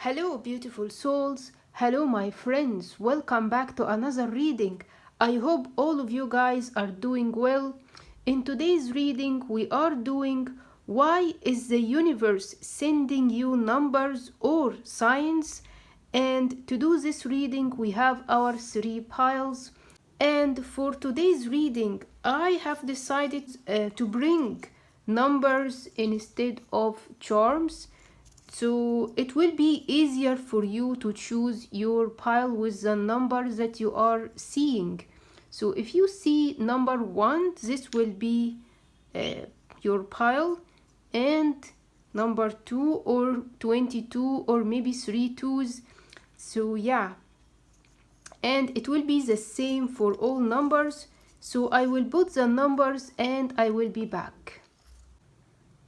Hello, beautiful souls. Hello, my friends. Welcome back to another reading. I hope all of you guys are doing well. In today's reading, we are doing Why is the universe sending you numbers or signs? And to do this reading, we have our three piles. And for today's reading, I have decided to bring numbers instead of charms, so it will be easier for you to choose your pile with the numbers that you are seeing. So if you see number 1, this will be your pile, and number 2 or 22 or maybe 3 twos. So yeah, and it will be the same for all numbers. So I will put the numbers and I will be back.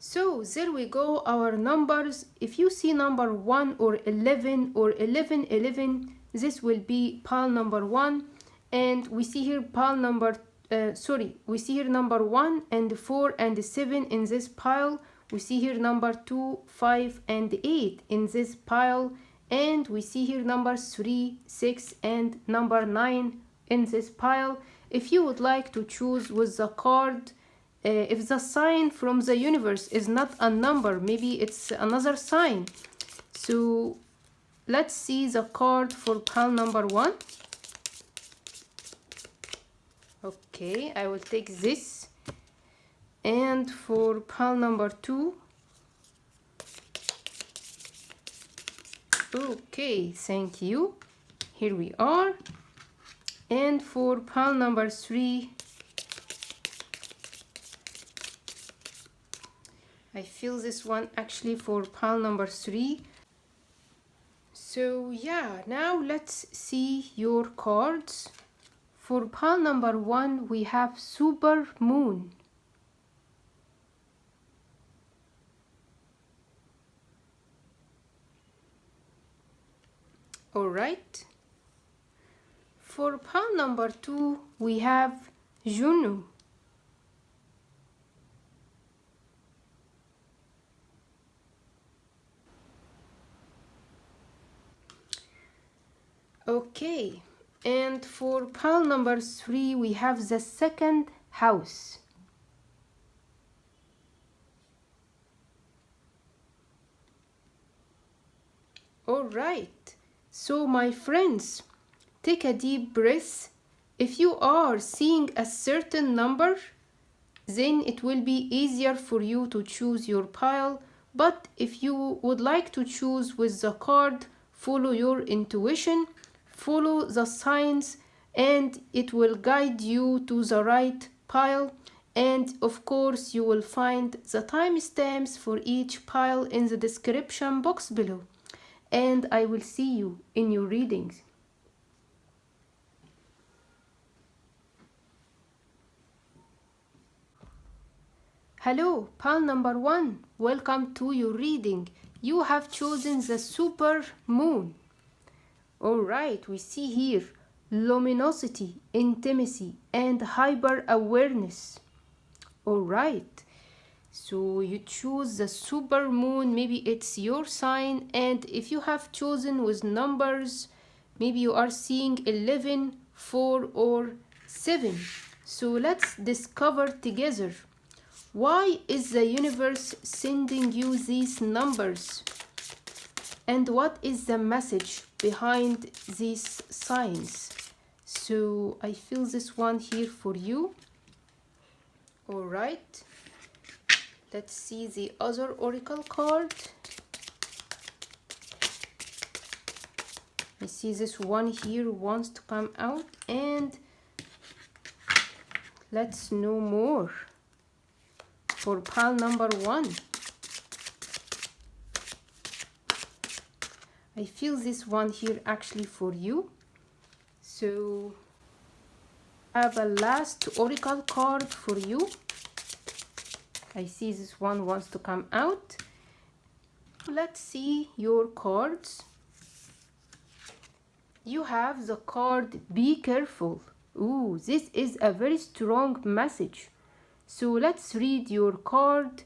So there we go, our numbers. If you see number 1 or 11 or 11, 11, this will be pile number 1. And we see here pile number, we see here number 1 and 4 and 7 in this pile. We see here number 2, 5 and 8 in this pile. And we see here number 3, 6 and number 9 in this pile. If you would like to choose with the card, if the sign from the universe is not a number, maybe it's another sign. So let's see the card for pile number 1. Okay, I will take this. And for pile number 2. Okay, thank you. Here we are. And for pile number 3, I feel this one actually for pile number 3. So yeah, now let's see your cards. For pile number 1, we have super moon. Alright. For pile number 2, we have Juno. Okay, and for pile number 3, we have the second house. Alright, so my friends, take a deep breath. If you are seeing a certain number, then it will be easier for you to choose your pile. But if you would like to choose with the card, follow your intuition, follow the signs, and it will guide you to the right pile. And of course, you will find the timestamps for each pile in the description box below. And I will see you in your readings. Hello, pile number 1. Welcome to your reading. You have chosen the super moon. Alright, we see here luminosity, intimacy, and hyper awareness. Alright, so you choose the super moon, maybe it's your sign, and if you have chosen with numbers, maybe you are seeing 11, 4 or 7. So let's discover together, why is the universe sending you these numbers? And what is the message behind these signs? So I feel this one here for you. Alright, let's see the other oracle card. I see this one here wants to come out, and let's know more for pile number 1. I feel this one here actually for you. So I have a last oracle card for you. I see this one wants to come out. Let's see your cards. You have the card Be Careful. Ooh, this is a very strong message. So let's read your card.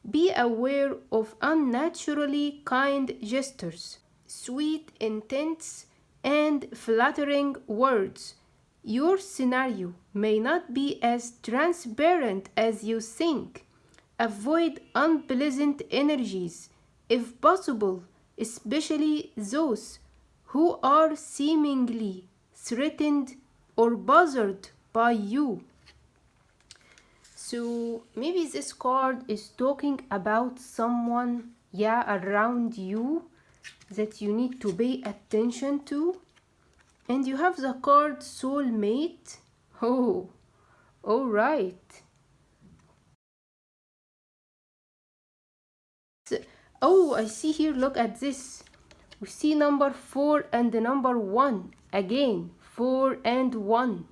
Be aware of unnaturally kind gestures. sweet, intense, and flattering words. Your scenario may not be as transparent as you think. Avoid unpleasant energies, if possible, especially those who are seemingly threatened or bothered by you. So maybe this card is talking about someone, around you that you need to pay attention to. And you have the card soulmate. Oh, all right. Oh, I see here, look at this. We see number 4 and the number 1. Again, 4 and 1.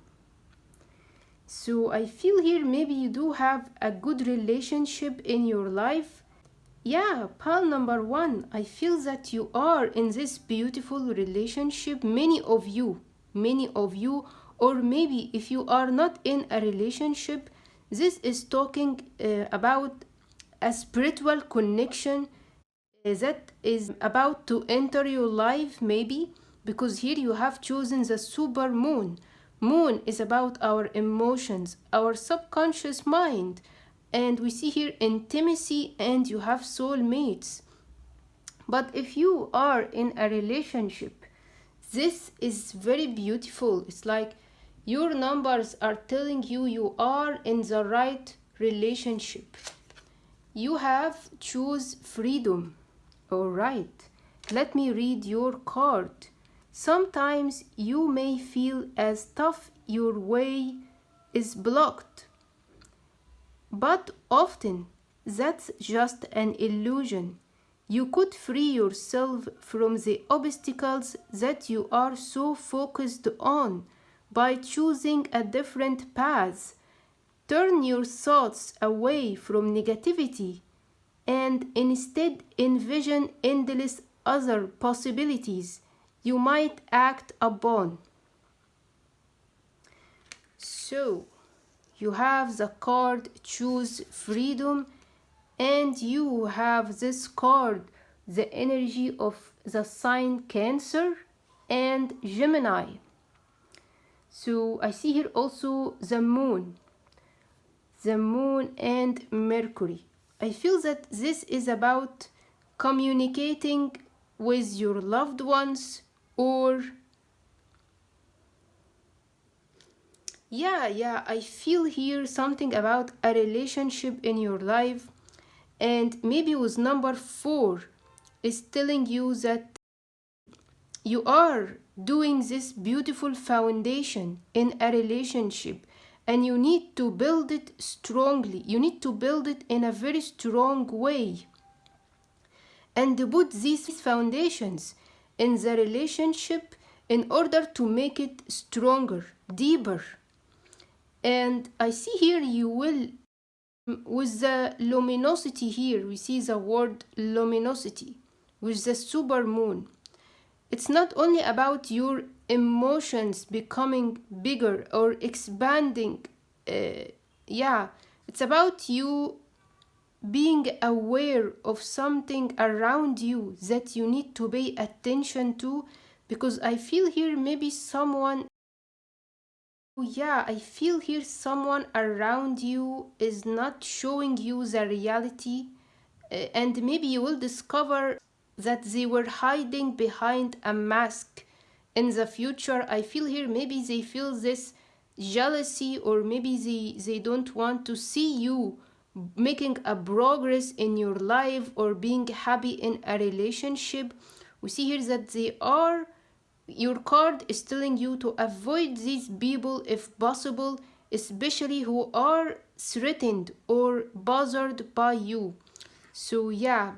So I feel here maybe you do have a good relationship in your life. Yeah, pal number 1, I feel that you are in this beautiful relationship. Many of you, or maybe if you are not in a relationship, this is talking about a spiritual connection that is about to enter your life, maybe because here you have chosen the super moon. Moon is about our emotions, our subconscious mind, and we see here intimacy, and you have soulmates. But if you are in a relationship, this is very beautiful. It's like your numbers are telling you you are in the right relationship. You have choose freedom. All right, let me read your card. Sometimes you may feel as tough your way is blocked, but often that's just an illusion. You could free yourself from the obstacles that you are so focused on by choosing a different path. Turn your thoughts away from negativity and instead envision endless other possibilities you might act upon. So, you have the card choose freedom, and you have this card, the energy of the sign Cancer and Gemini. So I see here also the moon and Mercury. I feel that this is about communicating with your loved ones, or I feel here something about a relationship in your life, and maybe with number 4 is telling you that you are doing this beautiful foundation in a relationship, and you need to build it strongly. You need to build it in a very strong way and put these foundations in the relationship in order to make it stronger, deeper. And I see here you will, with the luminosity here, we see the word luminosity with the super moon. It's not only about your emotions becoming bigger or expanding. It's about you being aware of something around you that you need to pay attention to, because I feel here maybe someone I feel here someone around you is not showing you the reality, and maybe you will discover that they were hiding behind a mask in the future. I feel here maybe they feel this jealousy, or maybe they don't want to see you making a progress in your life or being happy in a relationship. We see here that your card is telling you to avoid these people if possible, especially who are threatened or bothered by you. So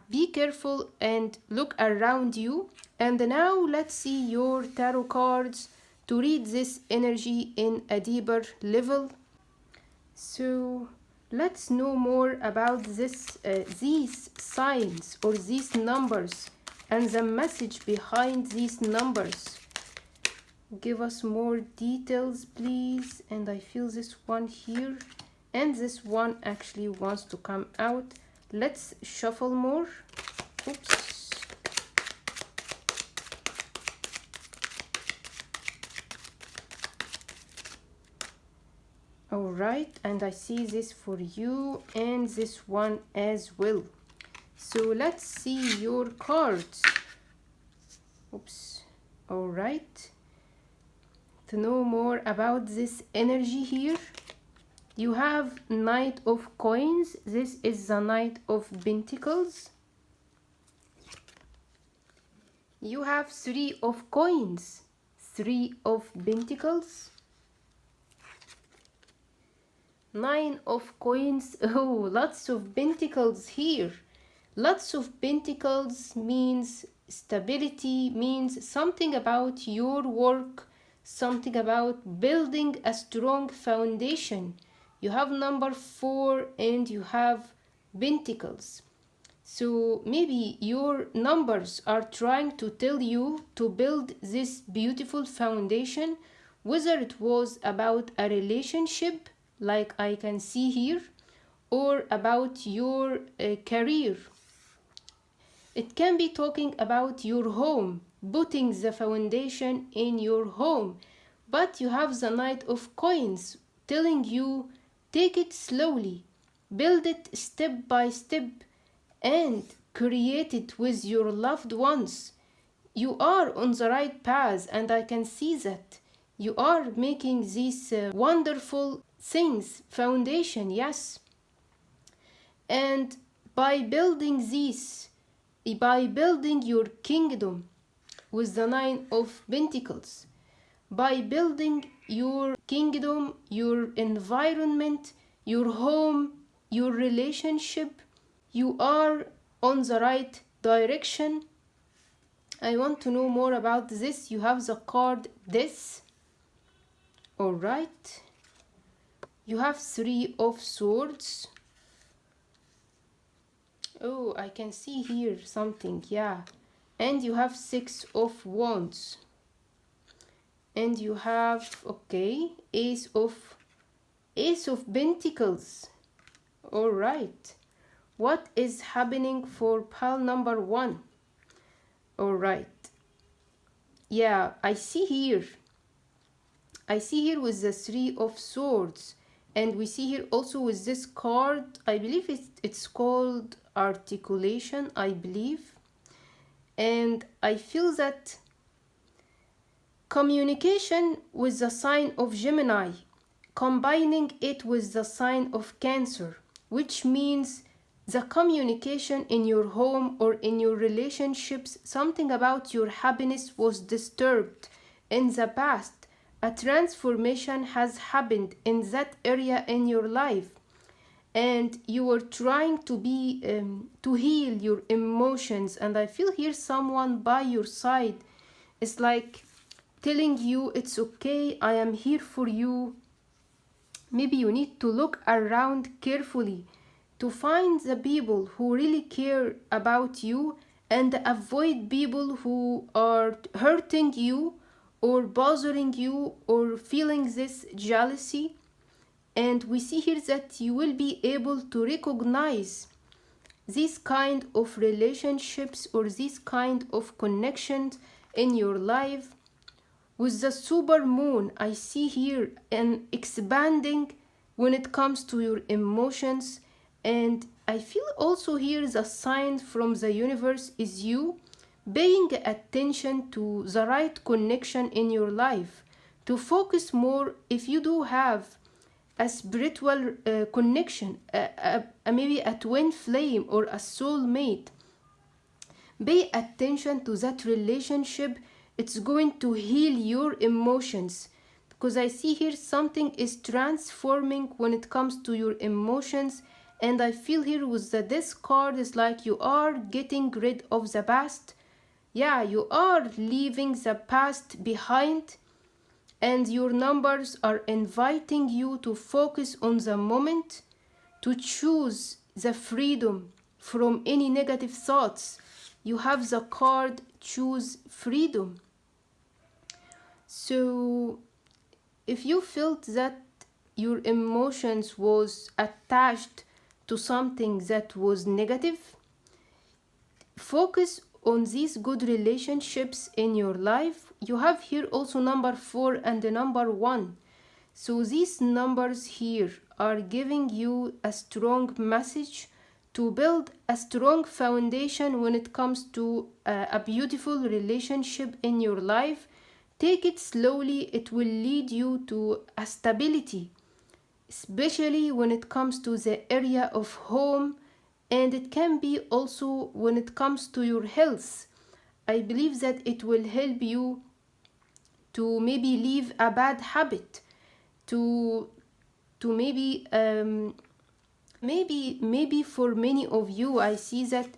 be careful and look around you. And now let's see your tarot cards to read this energy in a deeper level. So let's know more about these signs or these numbers and the message behind these numbers. Give us more details, please. And I feel this one here, and this one actually wants to come out. Let's shuffle more. Oops. Alright, and I see this for you and this one as well. So let's see your cards. Oops. Alright. To know more about this energy here, you have Knight of Coins. This is the Knight of Pentacles. You have Three of Coins, Three of Pentacles, Nine of Coins. Oh, lots of pentacles here. Lots of pentacles means stability, means something about your work, something about building a strong foundation. You have number 4 and you have pentacles. So maybe your numbers are trying to tell you to build this beautiful foundation, whether it was about a relationship, like I can see here, or about your career. It can be talking about your home, putting the foundation in your home. But you have the Knight of Coins telling you, take it slowly, build it step by step, and create it with your loved ones. You are on the right path, and I can see that. You are making these wonderful things, foundation, yes. And by building these, by building your kingdom with the Nine of Pentacles, by building your kingdom, your environment, your home, your relationship, you are on the right direction. I want to know more about this. You have the card Death. Alright. You have Three of Swords. Oh, I can see here something, yeah. And you have Six of Wands. And you have, okay, Ace of Pentacles. Alright. What is happening for pile number 1? Alright. Yeah, I see here with the Three of Swords. And we see here also with this card, I believe it's called Articulation, I believe. And I feel that communication with the sign of Gemini, combining it with the sign of Cancer, which means the communication in your home or in your relationships, something about your happiness was disturbed in the past. A transformation has happened in that area in your life, and you were trying to be to heal your emotions. And I feel here someone by your side is like telling you it's okay, I am here for you. Maybe you need to look around carefully to find the people who really care about you and avoid people who are hurting you or bothering you or feeling this jealousy. And we see here that you will be able to recognize these kind of relationships or these kind of connections in your life. With the super moon, I see here an expanding when it comes to your emotions. And I feel also here the sign from the universe is you paying attention to the right connection in your life, to focus more if you do have a spiritual connection, maybe a twin flame or a soulmate. Pay attention to that relationship. It's going to heal your emotions, because I see here something is transforming when it comes to your emotions. And I feel here with the Death card is like you are getting rid of the past. Yeah, you are leaving the past behind, and your numbers are inviting you to focus on the moment, to choose the freedom from any negative thoughts. You have the card Choose Freedom. So if you felt that your emotions was attached to something that was negative, focus on these good relationships in your life. You have here also number 4 and the number 1. So these numbers here are giving you a strong message to build a strong foundation when it comes to a beautiful relationship in your life. Take it slowly, it will lead you to a stability, especially when it comes to the area of home, and it can be also when it comes to your health. I believe that it will help you to maybe leave a bad habit, to maybe for many of you, I see that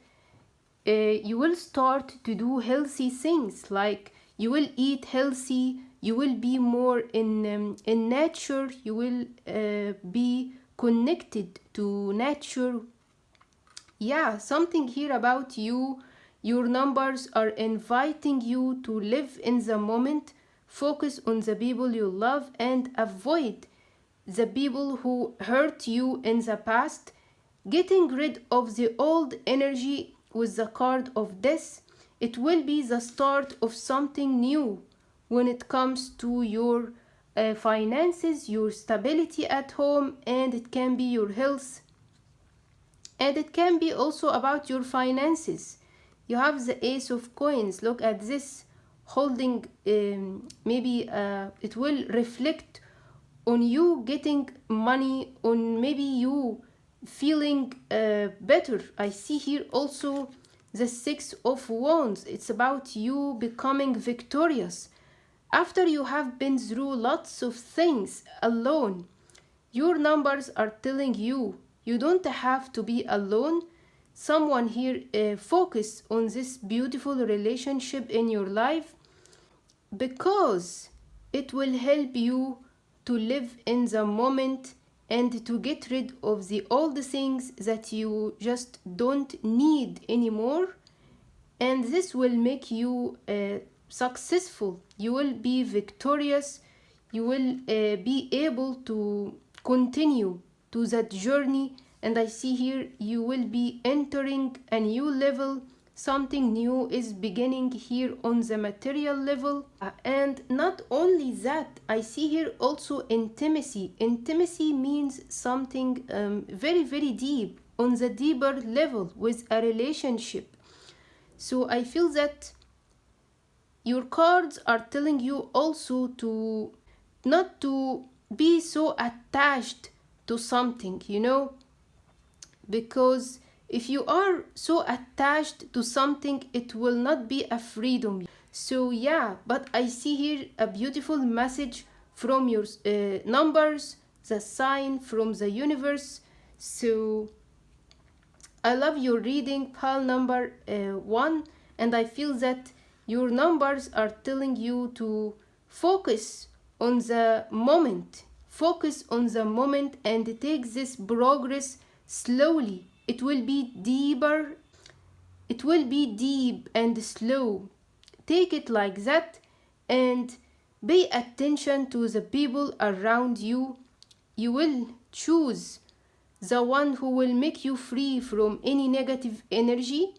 you will start to do healthy things, like you will eat healthy, you will be more in nature, you will be connected to nature. Yeah, something here about you. Your numbers are inviting you to live in the moment, focus on the people you love, and avoid the people who hurt you in the past. Getting rid of the old energy with the card of death, it will be the start of something new when it comes to your finances, your stability at home, and it can be your health, and it can be also about your finances. You have the ace of coins. Look at this, holding maybe it will reflect on you getting money, on maybe you feeling better. I see here also the six of wands. It's about you becoming victorious after you have been through lots of things alone. Your numbers are telling you you don't have to be alone. Someone here focus on this beautiful relationship in your life, because it will help you to live in the moment and to get rid of the old things that you just don't need anymore. And this will make you successful. You will be victorious. You will be able to continue to that journey. And I see here you will be entering a new level. Something new is beginning here on the material level. And not only that, I see here also intimacy. Intimacy means something very, very deep, on the deeper level with a relationship. So I feel that your cards are telling you also to not to be so attached to something, because if you are so attached to something, it will not be a freedom. So yeah, but I see here a beautiful message from your numbers, the sign from the universe. So I love your reading, pile number 1, and I feel that your numbers are telling you to focus on the moment. Focus on the moment and take this progress slowly. It will be deeper, it will be deep and slow. Take it like that, and pay attention to the people around you. You will choose the one who will make you free from any negative energy,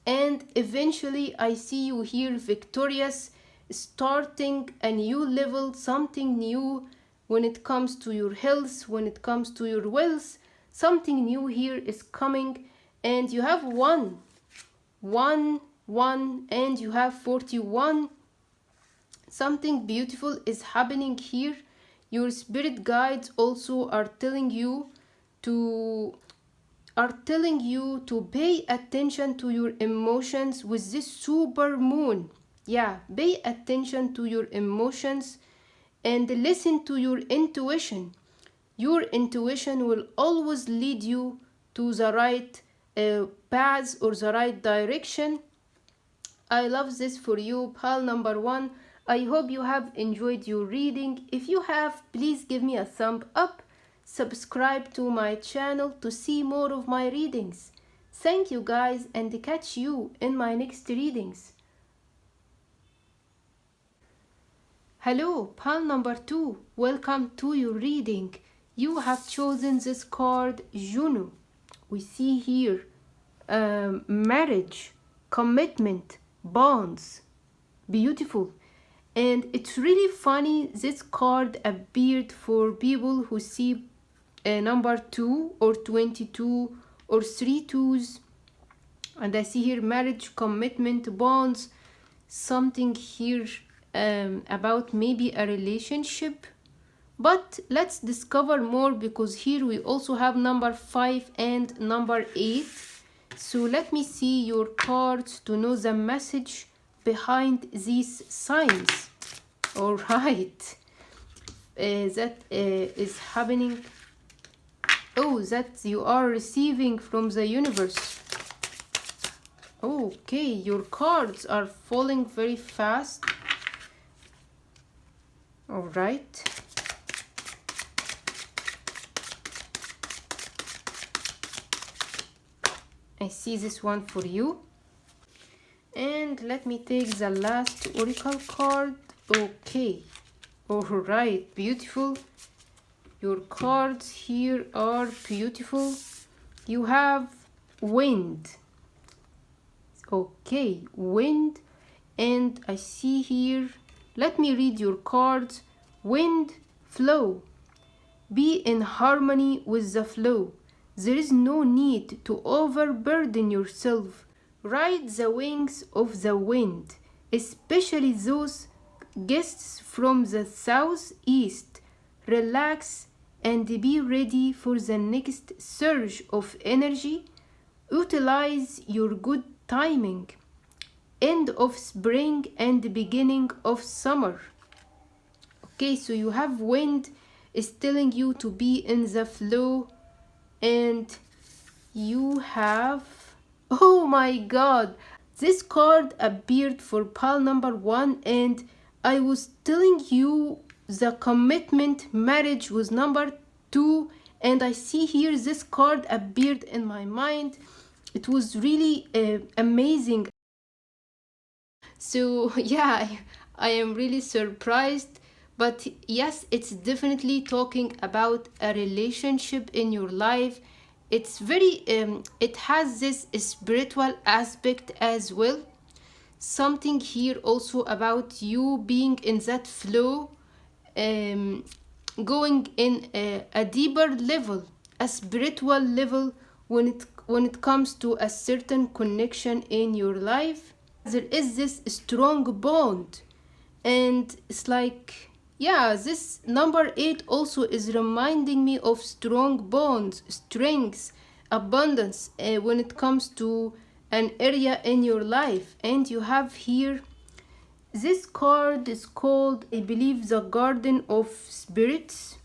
and eventually I see you here victorious, starting a new level, something new when it comes to your health, when it comes to your wealth. Something new here is coming, and you have one, and you have 41. Something beautiful is happening here. Your spirit guides also are telling you to pay attention to your emotions with this super moon. Yeah, pay attention to your emotions and listen to your intuition. Your intuition will always lead you to the right path or the right direction. I love this for you, pal number 1. I hope you have enjoyed your reading. If you have, please give me a thumb up. Subscribe to my channel to see more of my readings. Thank you guys, and catch you in my next readings. Hello, pal number 2. Welcome to your reading. You have chosen this card, Juno. We see here marriage, commitment, bonds. Beautiful. And it's really funny, this card appeared for people who see number 2 or 22 or 3 2s. And I see here marriage, commitment, bonds, something here about maybe a relationship. But let's discover more, because here we also have number 5 and number 8. So let me see your cards to know the message behind these signs. All right, that is happening. Oh, that you are receiving from the universe. Okay, your cards are falling very fast. All right. I see this one for you. And let me take the last oracle card. Okay. All right, beautiful. Your cards here are beautiful. You have wind. Okay, wind. And I see here, let me read your cards. Wind, flow. Be in harmony with the flow. There is no need to overburden yourself. Ride the wings of the wind, especially those guests from the southeast. Relax and be ready for the next surge of energy. Utilize your good timing. End of spring and beginning of summer. Okay, so you have wind is telling you to be in the flow. And you have, oh my god, this card appeared for pile number 1, and I was telling you the commitment marriage was number 2, and I see here this card appeared in my mind. It was really amazing. So yeah, I am really surprised. But yes, it's definitely talking about a relationship in your life. It's very, it has this spiritual aspect as well. Something here also about you being in that flow, going in a deeper level, a spiritual level when it comes to a certain connection in your life. There is this strong bond, and it's like, yeah, this number 8 also is reminding me of strong bonds, strength, abundance when it comes to an area in your life. And you have here, this card is called, I believe, the Garden of Spirits.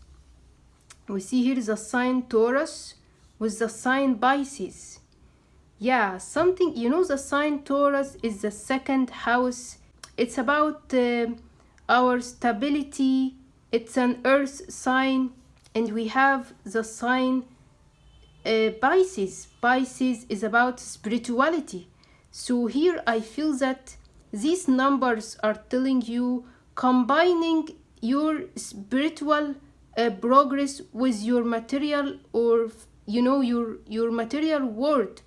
We see here the sign Taurus with the sign Pisces. Yeah, something, you know, the sign Taurus is the second house. It's about our stability. It's an earth sign. And we have the sign Pisces. Pisces is about spirituality. So here I feel that these numbers are telling you combining your spiritual progress with your material, or you know, your material world.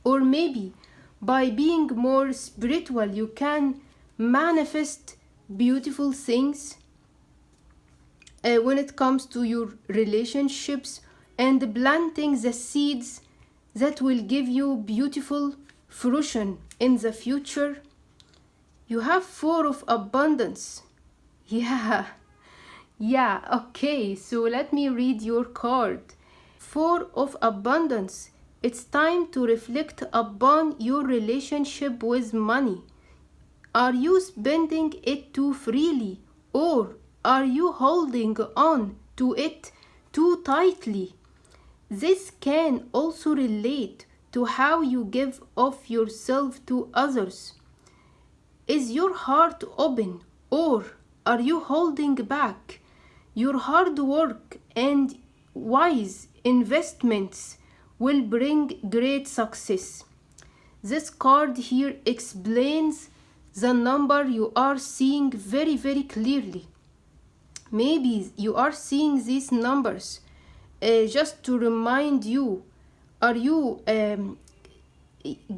Or maybe by being more spiritual you can manifest beautiful things when it comes to your relationships, and planting the seeds that will give you beautiful fruition in the future. You have 4 of abundance. Yeah, okay, so let me read your card. 4 of abundance. It's time to reflect upon your relationship with money. Are you spending it too freely, or are you holding on to it too tightly? This can also relate to how you give of yourself to others. Is your heart open, or are you holding back? Your hard work and wise investments will bring great success. This card here explains the number you are seeing very, very clearly. Maybe you are seeing these numbers just to remind you, are you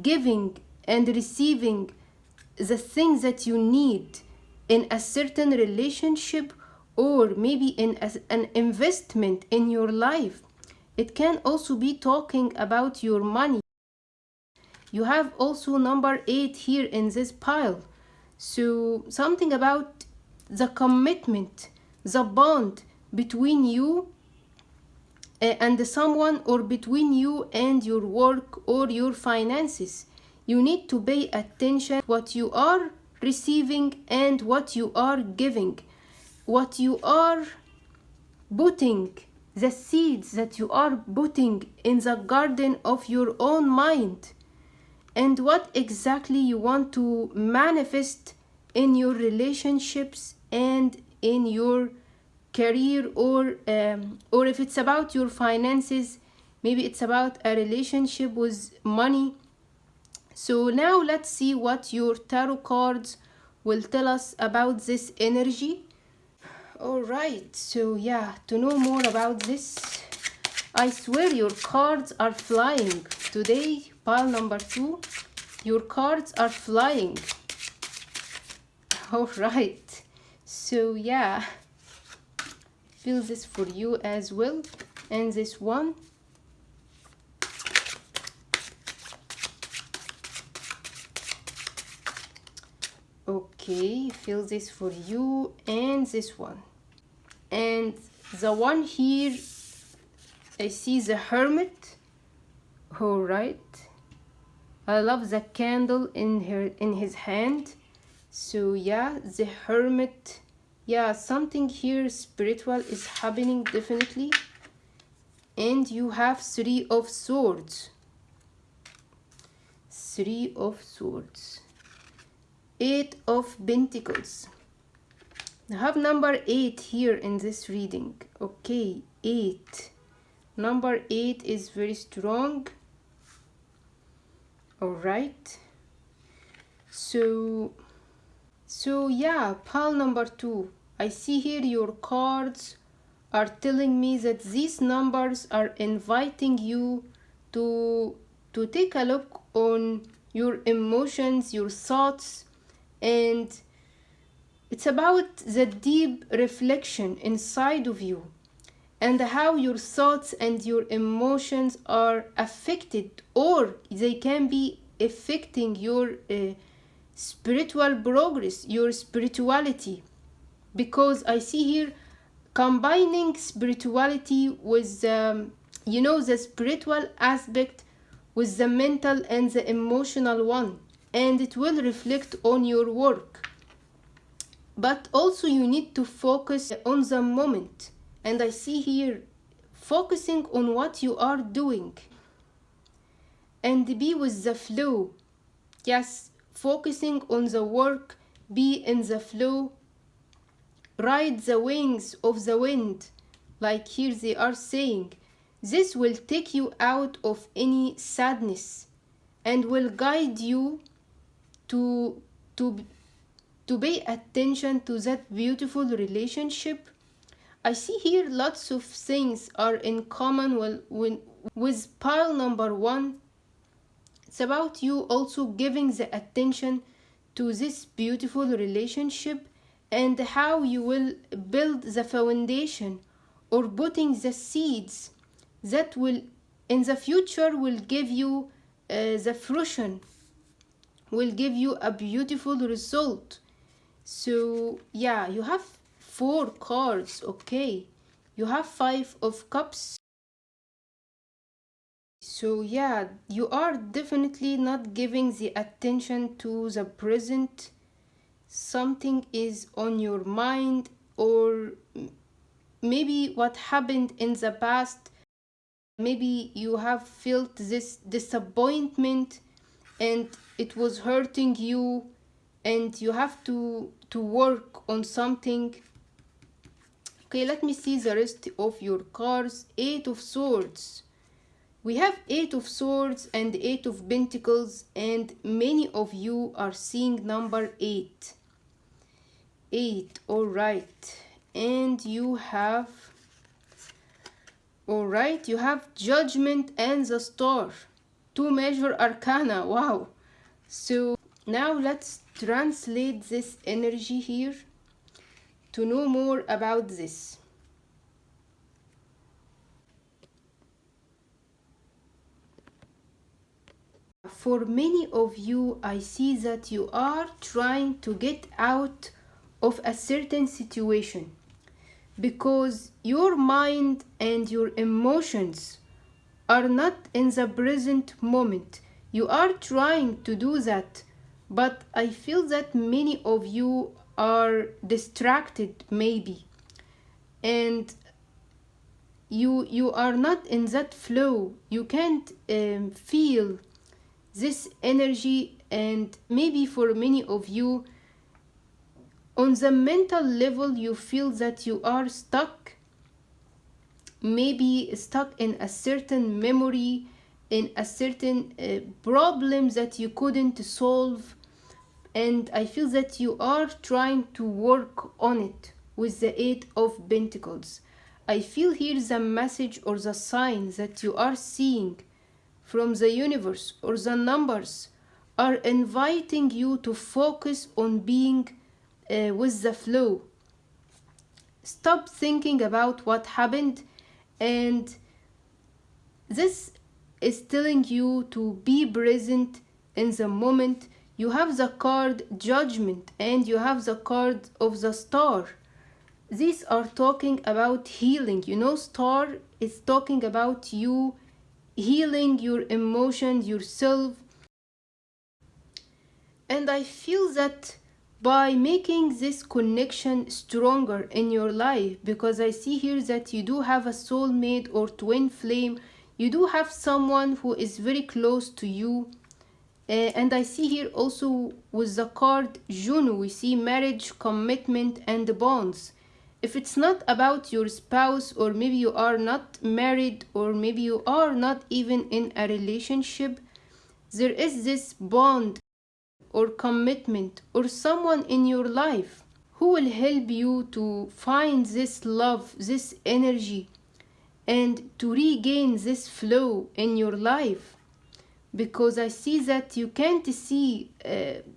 giving and receiving the things that you need in a certain relationship, or maybe in an investment in your life. It can also be talking about your money. You have also number 8 here in this pile. So something about the commitment, the bond between you and someone, or between you and your work or your finances. You need to pay attention what you are receiving and what you are giving, what you are putting, the seeds that you are putting in the garden of your own mind, and what exactly you want to manifest in your relationships and in your career, or if it's about your finances, maybe it's about a relationship with money. So now let's see what your tarot cards will tell us about this energy. Alright, so yeah, to know more about this, I swear your cards are flying. Today, pile number 2, your cards are flying. Alright, so yeah, feel this for you as well. And this one. Okay, feel this for you, and this one. And the one here, I see the Hermit. All right, I love the candle in his hand. So yeah, the Hermit. Yeah, something here spiritual is happening definitely. And you have 3 of Swords. 3 of Swords. 8 of Pentacles. I have number 8 here in this reading. Okay, 8. Number 8 is very strong. Alright. So yeah, pile number 2. I see here your cards are telling me that these numbers are inviting you to take a look on your emotions, your thoughts, and it's about the deep reflection inside of you, and how your thoughts and your emotions are affected, or they can be affecting your spiritual progress, your spirituality. Because I see here combining spirituality with the spiritual aspect with the mental and the emotional one, and it will reflect on your work. But also you need to focus on the moment, and I see here focusing on what you are doing and be with the flow. Yes, focusing on the work, be in the flow, ride the wings of the wind, like here they are saying. This will take you out of any sadness and will guide you to pay attention to that beautiful relationship. I see here lots of things are in common with pile number 1. It's about you also giving the attention to this beautiful relationship, and how you will build the foundation, or putting the seeds that will in the future will give you the fruition, will give you a beautiful result. So yeah, you have 4 cards. Okay, you have 5 of Cups. So yeah, you are definitely not giving the attention to the present. Something is on your mind, or maybe what happened in the past. Maybe you have felt this disappointment and it was hurting you, and you have to work on something. Okay, let me see the rest of your cards. 8 of Swords. We have 8 of Swords and 8 of Pentacles, and many of you are seeing number 8. 8, alright. And you have, alright, you have Judgment and the Star. 2 major arcana, wow. So Now let's translate this energy here to know more about this. For many of you, I see that you are trying to get out of a certain situation because your mind and your emotions are not in the present moment. You are trying to do that, but I feel that many of you are distracted maybe, and you are not in that flow. You can't feel this energy, and maybe for many of you on the mental level you feel that you are stuck, maybe stuck in a certain memory, in a certain problem that you couldn't solve, and I feel that you are trying to work on it with the Eight of Pentacles. I feel here the message or the sign that you are seeing from the universe or the numbers are inviting you to focus on being with the flow. Stop thinking about what happened, and this is telling you to be present in the moment. You have the card Judgment and you have the card of the Star. These are talking about healing. You know, Star is talking about you healing your emotions, yourself. And I feel that by making this connection stronger in your life, because I see here that you do have a soulmate or twin flame, you do have someone who is very close to you. And I see here also with the card Juno, we see marriage, commitment, and bonds. If it's not about your spouse, or maybe you are not married, or maybe you are not even in a relationship, there is this bond or commitment or someone in your life who will help you to find this love, this energy, and to regain this flow in your life. Because I see that you can't see,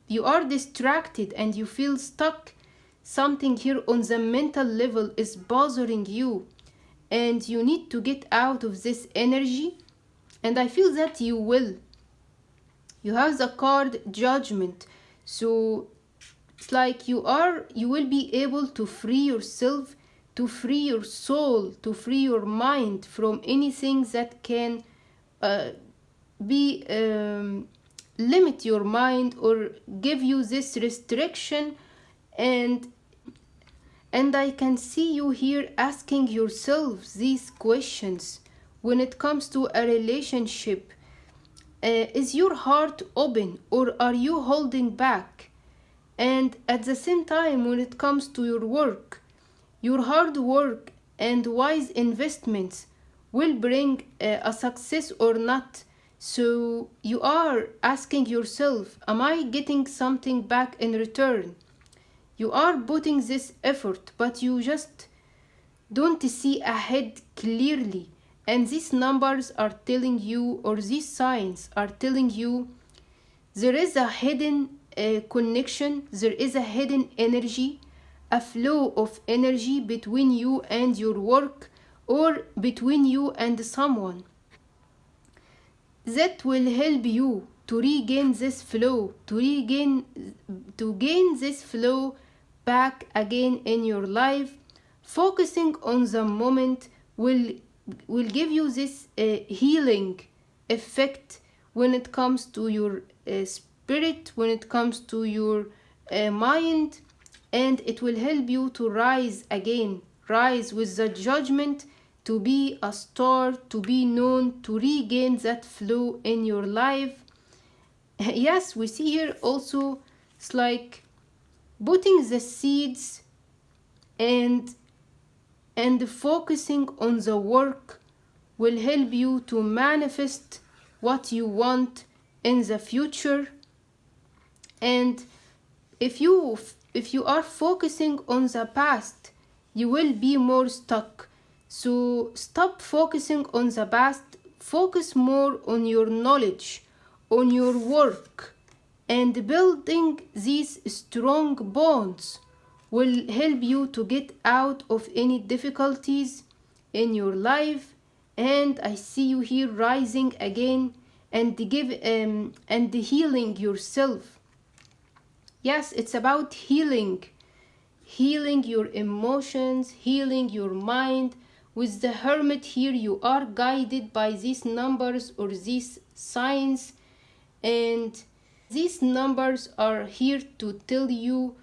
you are distracted and you feel stuck. Something here on the mental level is bothering you, and you need to get out of this energy, and I feel that you will. You have the card Judgment, so it's like you will be able to free yourself, to free your soul, to free your mind from anything that can be limit your mind or give you this restriction. And I can see you here asking yourself these questions when it comes to a relationship. Is your heart open, or are you holding back? And at the same time, when it comes to your work, your hard work and wise investments will bring a success or not. So you are asking yourself, am I getting something back in return? You are putting this effort, but you just don't see ahead clearly. And these numbers are telling you, or these signs are telling you, there is a hidden connection, there is a hidden energy, a flow of energy between you and your work, or between you and someone, that will help you to regain this flow, to gain this flow back again in your life. Focusing on the moment will give you this healing effect when it comes to your spirit, when it comes to your mind, and it will help you to rise again, rise with the Judgment, to be a star, to be known, to regain that flow in your life. Yes, we see here also it's like putting the seeds and focusing on the work will help you to manifest what you want in the future. And if you are focusing on the past, you will be more stuck. So stop focusing on the past, focus more on your knowledge, on your work, And building these strong bonds will help you to get out of any difficulties in your life. And I see you here rising again and and healing yourself. Yes, it's about healing your emotions, healing your mind. With the Hermit here, you are guided by these numbers or these signs, and these numbers are here to tell you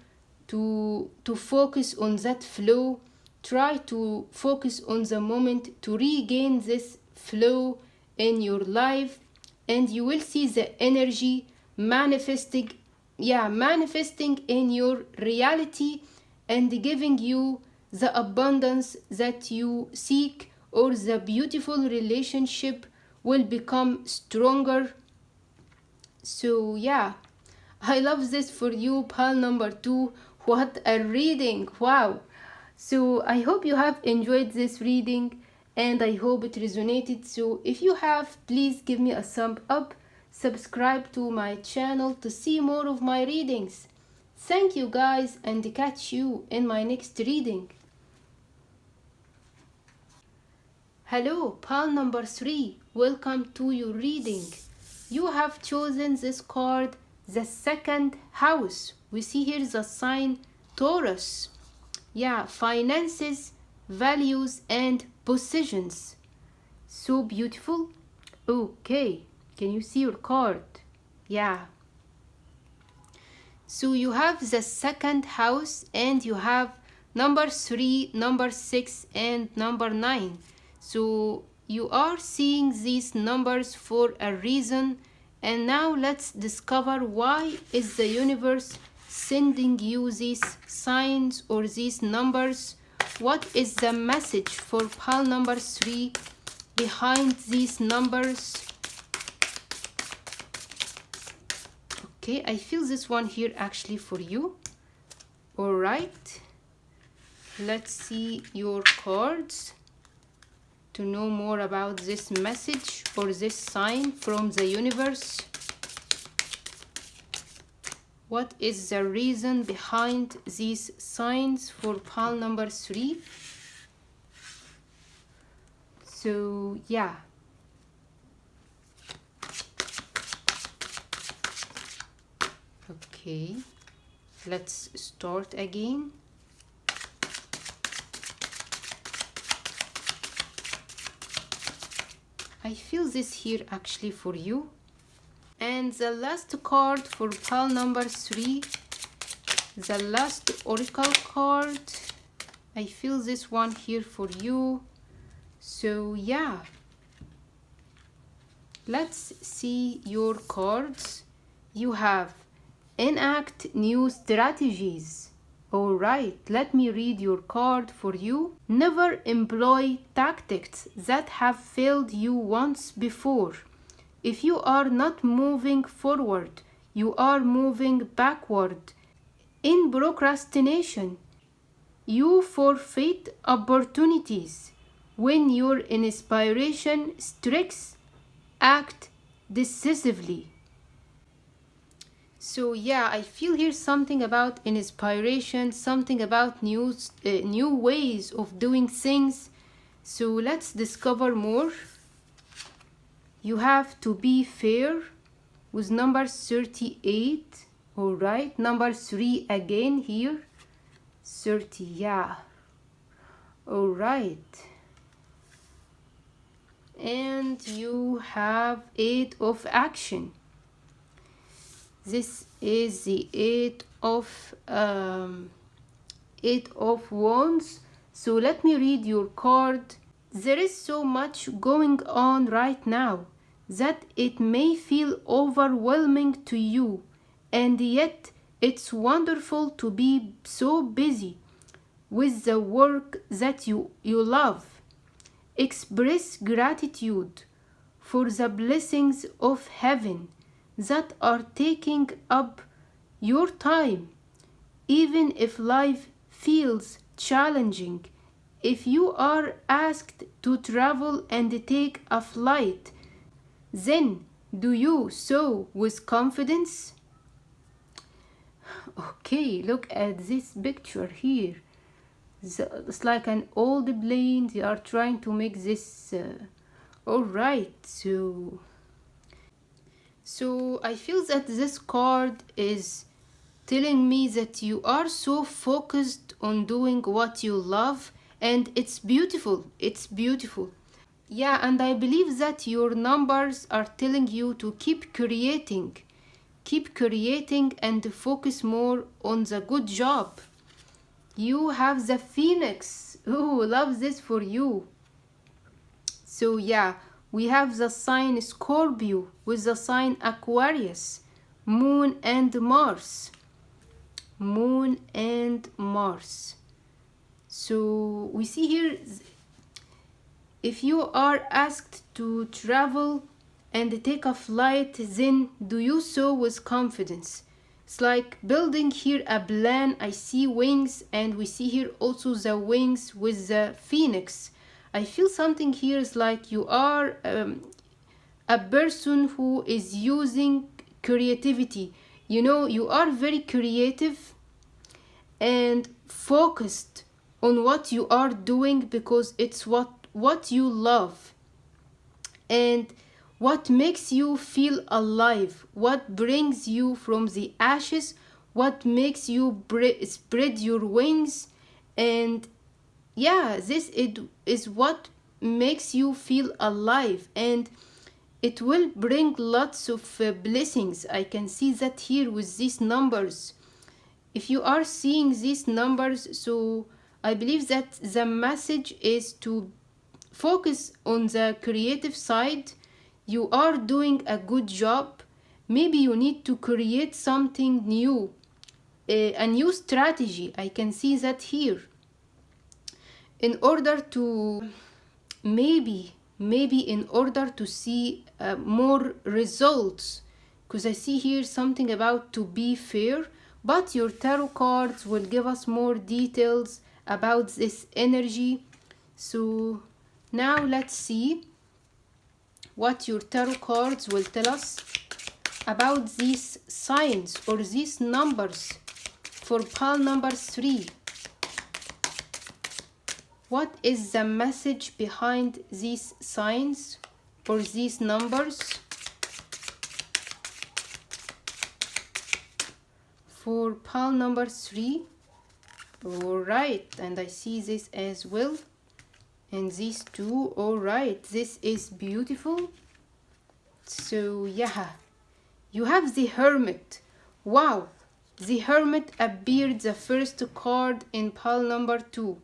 to focus on that flow. Try to focus on the moment to regain this flow in your life, and you will see the energy manifesting in your reality and giving you the abundance that you seek, or the beautiful relationship will become stronger. So yeah, I love this for you, pal number 2. What a reading! Wow. So I hope you have enjoyed this reading, and I hope it resonated. So if you have, please give me a thumb up, subscribe to my channel to see more of my readings. Thank you guys, and catch you in my next reading. Hello, pal number 3. Welcome to your reading. You have chosen this card, the second house. We see here the sign Taurus. Yeah, finances, values, and possessions. So beautiful. Okay, can you see your card? Yeah. So you have the second house, and you have number 3, number 6, and number 9. So you are seeing these numbers for a reason, and now let's discover why is the universe sending you these signs or these numbers. What is the message for pal number 3 behind these numbers? Okay, I feel this one here actually for you. All right, let's see your cards to know more about this message or this sign from the universe. What is the reason behind these signs for pal number 3? So yeah, okay, let's start again. I feel this here actually for you. And the last card for pal number 3, the last oracle card, I feel this one here for you. So yeah, let's see your cards. You have enact new strategies. Alright, let me read your card for you. Never employ tactics that have failed you once before. If you are not moving forward, you are moving backward. In procrastination, you forfeit opportunities. When your inspiration strikes, act decisively. So yeah, I feel here something about inspiration, something about new ways of doing things. So let's discover more. You have to be fair with number 38. All right, number 3 again here. 30, yeah. All right. And you have 8 of action. This is the 8 of wands. So let me read your card. There is so much going on right now that it may feel overwhelming to you, and yet it's wonderful to be so busy with the work that you love. Express gratitude for the blessings of heaven that are taking up your time, even if life feels challenging. If you are asked to travel and take a flight, then do you so with confidence? Okay, look at this picture here. It's like an old plane. They are trying to make this. All right, so I feel that this card is telling me that you are so focused on doing what you love, and it's beautiful. It's beautiful. Yeah, and I believe that your numbers are telling you to keep creating. Keep creating and focus more on the good job. You have the Phoenix. Oh, love this for you. So yeah, we have the sign Scorpio with the sign Aquarius, Moon and Mars. Moon and Mars. So we see here, if you are asked to travel and take a flight, then do you so with confidence. It's like building here a plan. I see wings, and we see here also the wings with the phoenix. I feel something here is like you are a person who is using creativity. You know, you are very creative and focused on what you are doing because it's what you love and what makes you feel alive, what brings you from the ashes, what makes you spread your wings. And yeah, this is what makes you feel alive, and it will bring lots of blessings. I can see that here with these numbers. If you are seeing these numbers, so I believe that the message is to focus on the creative side. You are doing a good job. Maybe you need to create something new, a new strategy. I can see that here. In order to maybe in order to see more results, because I see here something about to be fair, but your tarot cards will give us more details about this energy. So now let's see what your tarot cards will tell us about these signs or these numbers for pile number 3. What is the message behind these signs or these numbers for pile number 3? All right, and I see this as well, and these two. All right, this is beautiful. So yeah, you have the Hermit. Wow, the Hermit appeared the first card in pile number 2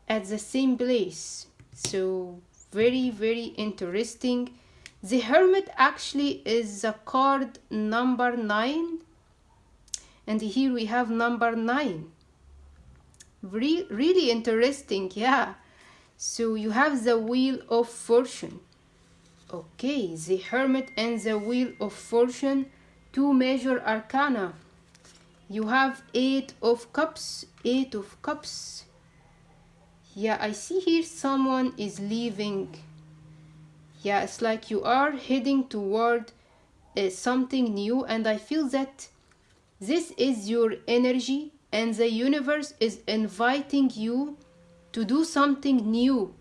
at the same place. So very, very interesting. The Hermit actually is the card number 9, and here we have number 9. Really interesting. Yeah, so you have the Wheel of Fortune. Okay, the Hermit and the Wheel of Fortune, 2 major arcana. You have 8 of Cups, 8 of Cups. Yeah, I see here someone is leaving. Yeah, it's like you are heading toward something new, and I feel that this is your energy, and the universe is inviting you to do something new.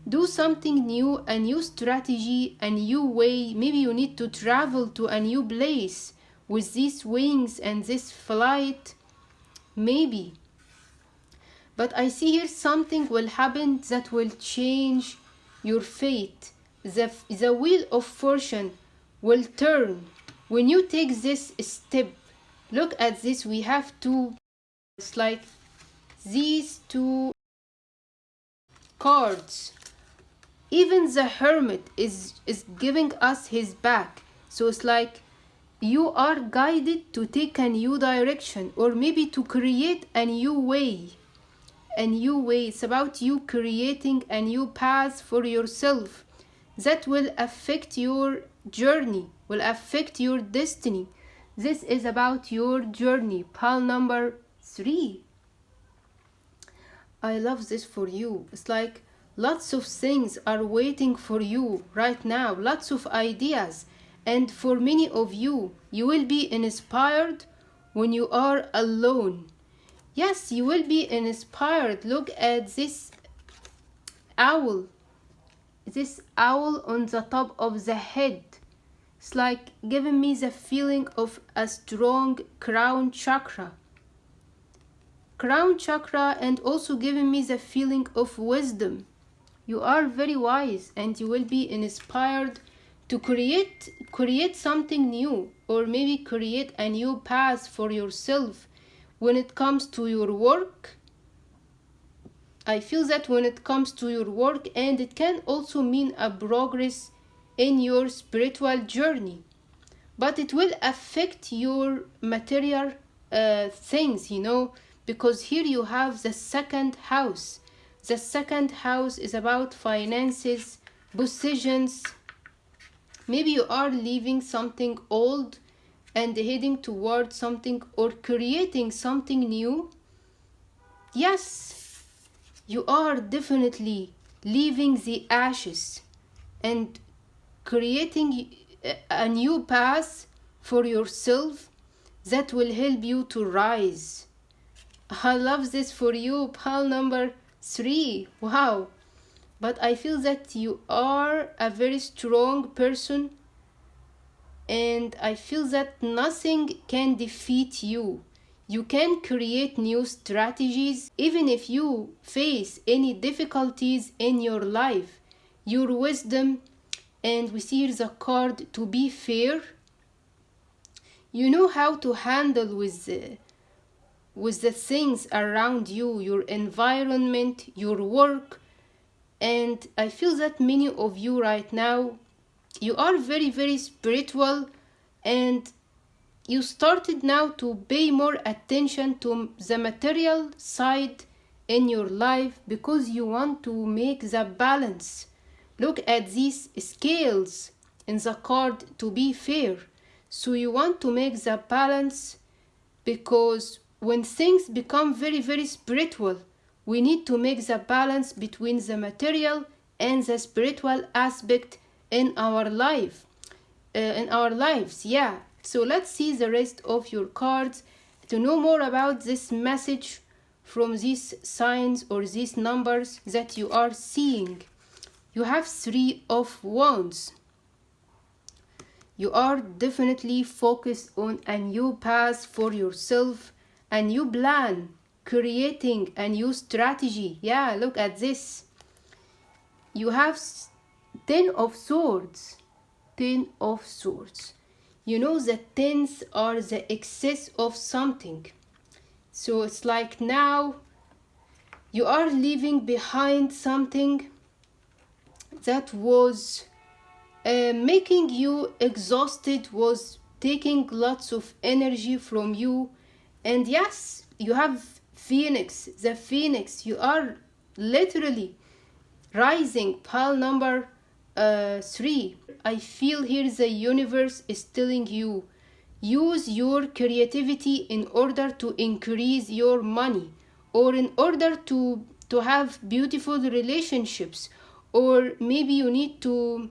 Do something new, a new strategy, a new way. Maybe you need to travel to a new place with these wings and this flight. Maybe. But I see here something will happen that will change your fate. The Wheel of Fortune will turn when you take this step. Look at this. We have two. It's like these two cards. Even the Hermit is giving us his back. So it's like you are guided to take a new direction, or maybe to create a new way. A new way. It's about you creating a new path for yourself that will affect your journey, will affect your destiny. This is about your journey. Pile number 3. I love this for you. It's like lots of things are waiting for you right now, lots of ideas. And for many of you, you will be inspired when you are alone. Yes, you will be inspired. Look at owl this owl on the top of the head. It's like giving me the feeling of a strong crown chakra, and also giving me the feeling of wisdom. You are very wise, and you will be inspired to create something new, or maybe create a new path for yourself when it comes to your work. I feel that when it comes to your work, and it can also mean a progress in your spiritual journey, but it will affect your material things, because here you have the second house. The second house is about finances, possessions. Maybe you are leaving something old and heading towards something, or creating something new. Yes, you are definitely leaving the ashes and creating a new path for yourself that will help you to rise. I love this for you, pal number 3. Wow. But I feel that you are a very strong person, and I feel that nothing can defeat you. You can create new strategies even if you face any difficulties in your life. Your wisdom, and we see here the card to be fair. You know how to handle with the things around you, your environment, your work. And I feel that many of you right now, you are very, very spiritual, and you started now to pay more attention to the material side in your life, because you want to make the balance. Look at these scales in the card to be fair. So you want to make the balance, because when things become very, very spiritual, we need to make the balance between the material and the spiritual aspect in our lives. Yeah. So let's see the rest of your cards to know more about this message from these signs or these numbers that you are seeing. You have 3 of Wands. You are definitely focused on a new path for yourself, a new plan, creating a new strategy. Yeah, look at this. You have 10 of Swords. 10 of Swords. You know the tens are the excess of something. So it's like now you are leaving behind something that was making you exhausted, was taking lots of energy from you. And yes, you have Phoenix, the Phoenix. You are literally rising, pile number 3. I feel here the universe is telling you, use your creativity in order to increase your money, or in order to have beautiful relationships, or maybe you need to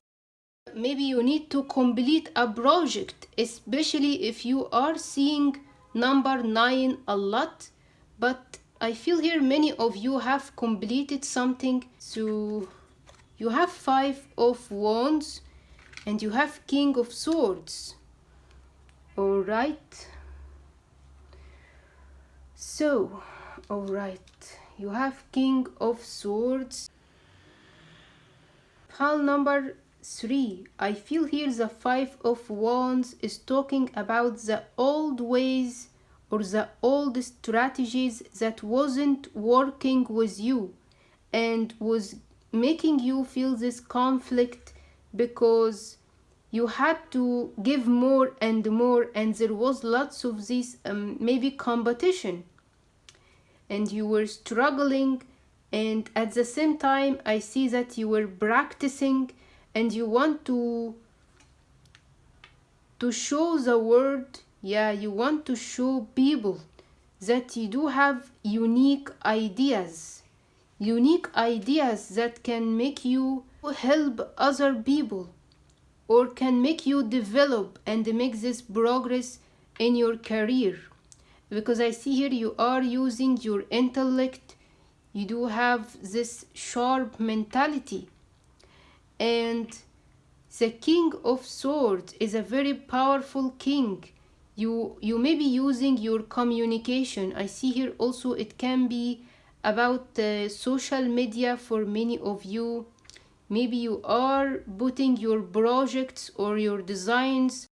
complete a project, especially if you are seeing number 9 a lot. But I feel here many of you have completed something. So you have 5 of Wands, and you have King of Swords. All right. So, all right. You have King of Swords. Pile number 3. I feel here the 5 of Wands is talking about the old ways or the old strategies that wasn't working with you, and was making you feel this conflict, because you had to give more and more, and there was lots of this maybe competition, and you were struggling. And at the same time, I see that you were practicing, and you want to show the world, you want to show people that you do have unique ideas that can make you help other people, or can make you develop and make this progress in your career. because I see here you are using your intellect. You do have this sharp mentality. And the King of Swords is a very powerful king. You may be using your communication. I see here also it can be about social media for many of you. Maybe you are putting your projects or your designs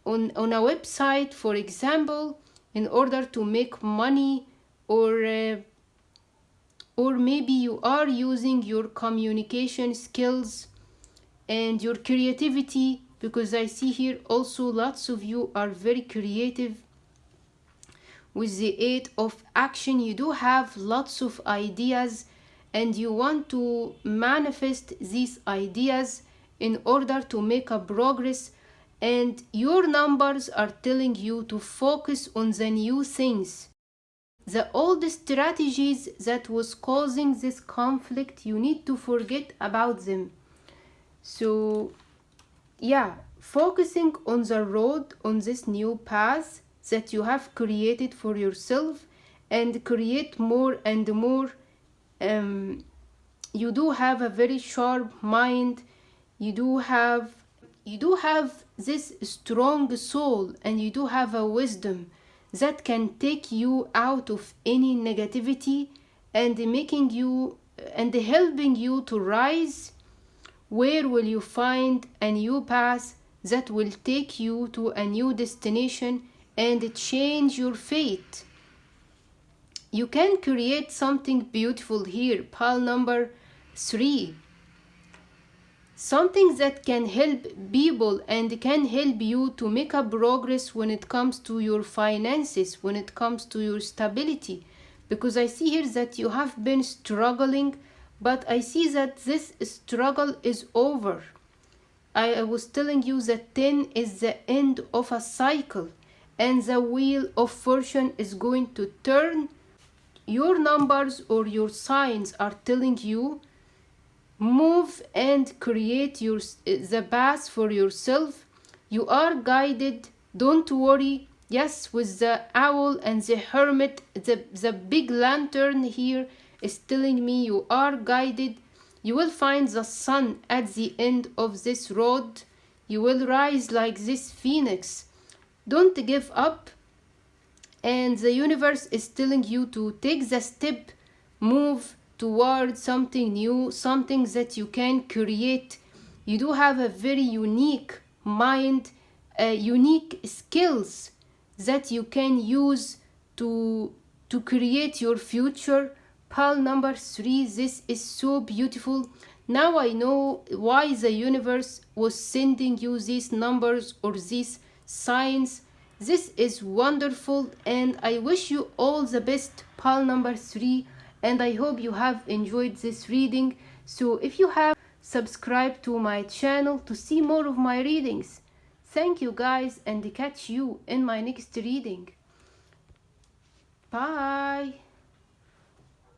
on a website, for example, in order to make money, or maybe you are using your communication skills and your creativity, because I see here also lots of you are very creative. With the 8 of action, you do have lots of ideas and you want to manifest these ideas in order to make a progress, and your numbers are telling you to focus on the new things. The old strategies that was causing this conflict, you need to forget about them. So yeah, focusing on the road, on this new path that you have created for yourself, and create more and more. You do have a very sharp mind. You do have this strong soul, and you do have a wisdom that can take you out of any negativity and making you and helping you to rise. Where will you find a new path that will take you to a new destination and change your fate? You can create something beautiful here. Pile number 3. Something that can help people and can help you to make a progress when it comes to your finances, when it comes to your stability. Because I see here that you have been struggling, but I see that this struggle is over. I was telling you that 10 is the end of a cycle, and the wheel of fortune is going to turn. Your numbers or your signs are telling you move and create the path for yourself. You are guided. Don't worry. Yes, with the owl and the hermit, the big lantern here is telling me you are guided. You will find the sun at the end of this road. You will rise like this phoenix. Don't give up. And the universe is telling you to take the step, move towards something new, something that you can create. You do have a very unique mind, unique skills that you can use to create your future. Pile number 3, this is so beautiful. Now I know why the universe was sending you these numbers or these signs. This is wonderful, and I wish you all the best, pile number 3, and I hope you have enjoyed this reading. So if you have, subscribe to my channel to see more of my readings. Thank you guys, and catch you in my next reading. Bye.